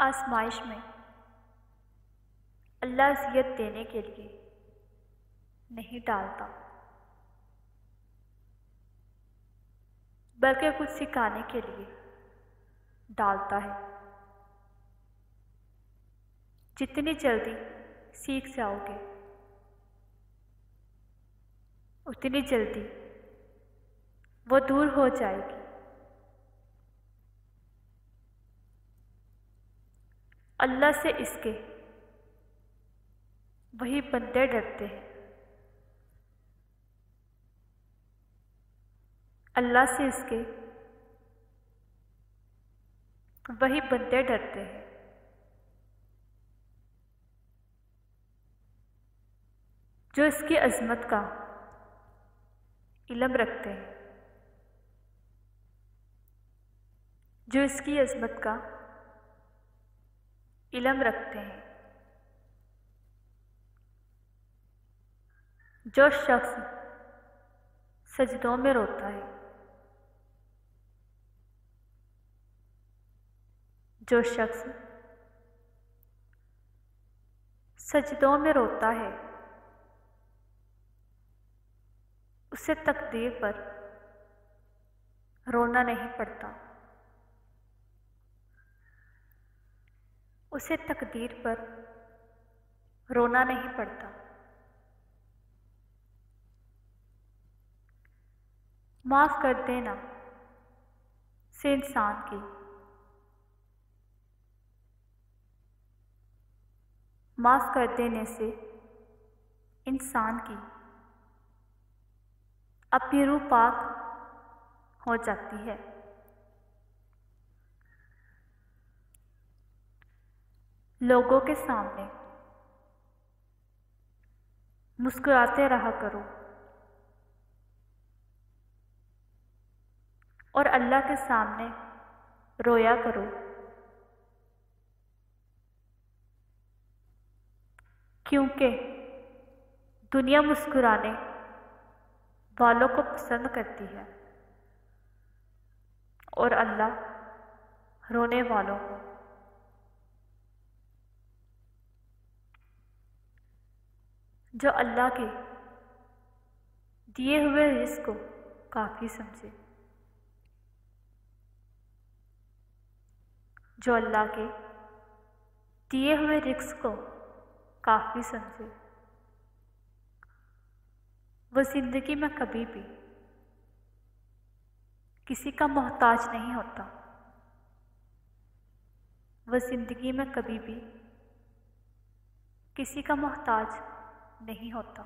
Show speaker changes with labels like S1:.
S1: आजमाइश में अल्लाह अज़ियत देने के लिए नहीं डालता, बल्कि कुछ सिखाने के लिए डालता है। जितनी जल्दी सीख जाओगे उतनी जल्दी वो दूर हो जाएगी। अल्लाह से इसके वही बंदे डरते हैं, अल्लाह से इसके वही बंदे डरते हैं जो इसकी अज़मत का इल्म रखते हैं, जो इसकी अज़मत का इल्म रखते हैं। जो शख्स सजदों में रोता है, जो शख्स सजदों में रोता है, उसे तकदीर पर रोना नहीं पड़ता, उसे तकदीर पर रोना नहीं पड़ता। माफ़ कर देना से इंसान की माफ़ कर देने से इंसान की अपनी रूह पाक हो जाती है। लोगों के सामने मुस्कुराते रहा करो और अल्लाह के सामने रोया करो। क्योंकि दुनिया मुस्कुराने वालों को पसंद करती है और अल्लाह रोने वालों को। जो अल्लाह के दिए हुए रिज़्क़ को काफ़ी समझे, जो अल्लाह के दिए हुए रिज़्क़ को काफ़ी समझे, वो ज़िंदगी में कभी भी किसी का मोहताज नहीं होता, वो ज़िंदगी में कभी भी किसी का मोहताज नहीं होता।